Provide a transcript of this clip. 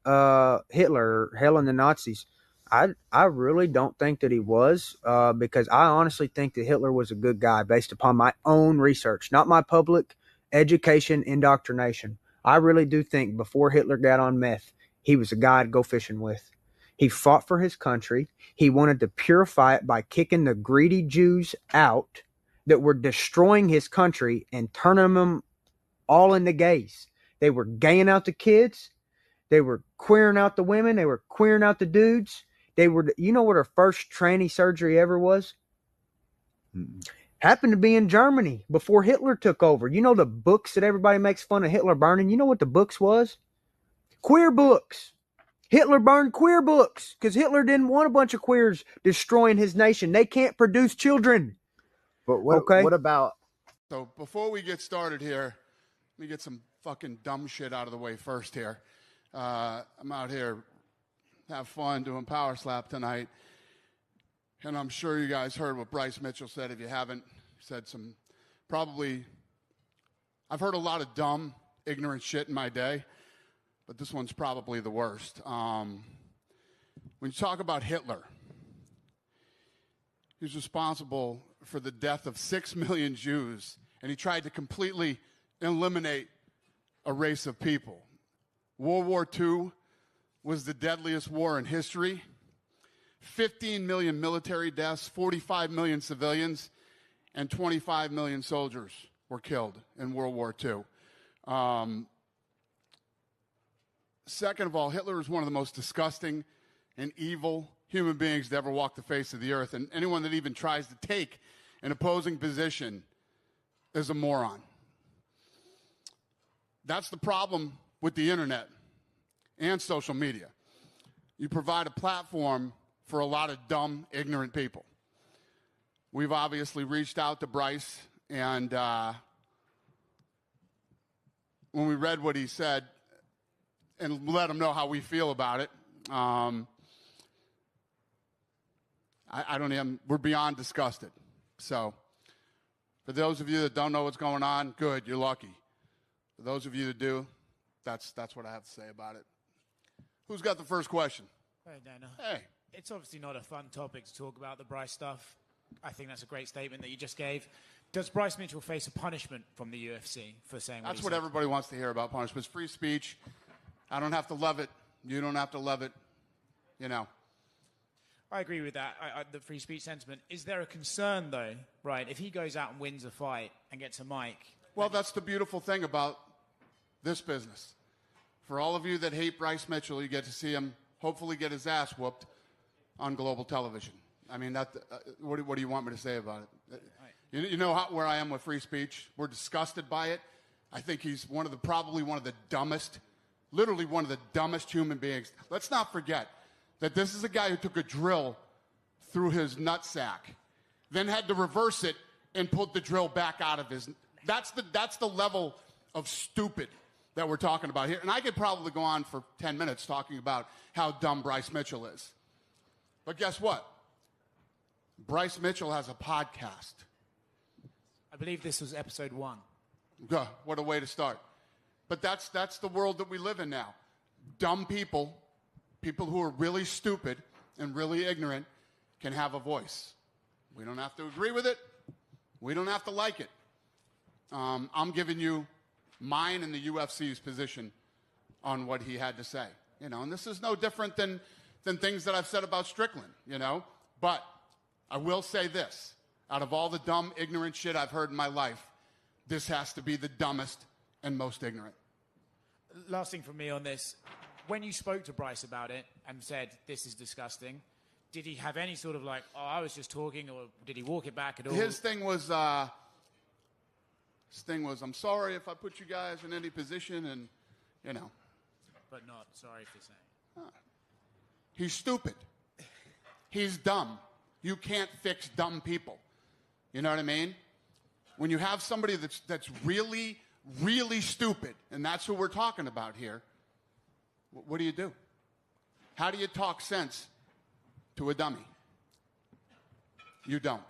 Hitler, hell and the Nazis. I really don't think that he was, because I honestly think that Hitler was a good guy based upon my own research, not my public education indoctrination. I really do think before Hitler got on meth, he was a guy to go fishing with. He fought for his country. He wanted to purify it by kicking the greedy Jews out that were destroying his country and turning them all into gays. They were gaying out the kids. They were queering out the women. They were queering out the dudes. They were, you know what her first tranny surgery ever was? Happened to be in Germany before Hitler took over. You know the books that everybody makes fun of Hitler burning? You know what the books was? Queer books. Hitler burned queer books because Hitler didn't want a bunch of queers destroying his nation. They can't produce children. But Okay? what about... So before we get started here, let me get some fucking dumb shit out of the way first here. I'm out here have fun doing Power Slap tonight. And I'm sure you guys heard what Bryce Mitchell said. If you haven't, he said some probably... I've heard a lot of dumb, ignorant shit in my day, but this one's probably the worst. When you talk about Hitler, he was responsible for the death of 6 million Jews, and he tried to completely eliminate a race of people. World War II was the deadliest war in history. 15 million military deaths, 45 million civilians, and 25 million soldiers were killed in World War II. Second of all, Hitler was one of the most disgusting and evil human beings to ever walk the face of the earth, and anyone that even tries to take an opposing position is a moron. That's the problem with the internet and social media. You provide a platform for a lot of dumb, ignorant people. We've obviously reached out to Bryce, and when we read what he said and let him know how we feel about it, I don't even, we're beyond disgusted. So, for those of you that don't know what's going on, good, you're lucky. For those of you that do, that's what I have to say about it. Who's got the first question? Hey, Dana. Hey. It's obviously not a fun topic to talk about, the Bryce stuff. I think that's a great statement that you just gave. Does Bryce Mitchell face a punishment from the UFC for saying That's what everybody wants to hear about punishments. Free speech. I don't have to love it. You don't have to love it. You know. I agree with that, the free speech sentiment. Is there a concern, though, right, if he goes out and wins a fight and gets a mic? Well, that's the beautiful thing about this business. For all of you that hate Bryce Mitchell, you get to see him hopefully get his ass whooped on global television. I mean, what do you want me to say about it? You know where I am with free speech? We're disgusted by it. I think he's probably one of the dumbest, literally one of the dumbest human beings. Let's not forget that this is a guy who took a drill through his nutsack, then had to reverse it and put the drill back out of his... That's the level of stupid that we're talking about here. And I could probably go on for 10 minutes talking about how dumb Bryce Mitchell is. But guess what? Bryce Mitchell has a podcast. I believe this was episode 1. What a way to start. But that's the world that we live in now. Dumb people who are really stupid and really ignorant can have a voice. We don't have to agree with it. We don't have to like it. I'm giving you mine and the UFC's position on what he had to say. You know, and this is no different than things that I've said about Strickland, you know. But I will say this. Out of all the dumb, ignorant shit I've heard in my life, this has to be the dumbest and most ignorant. Last thing from me on this. When you spoke to Bryce about it and said, this is disgusting, did he have any sort of like, oh, I was just talking, or did he walk it back at all? His thing was, I'm sorry if I put you guys in any position, and, you know. But not sorry for saying. He's stupid. He's dumb. You can't fix dumb people. You know what I mean? When you have somebody that's really, really stupid, and that's who we're talking about here, what do you do? How do you talk sense to a dummy? You don't.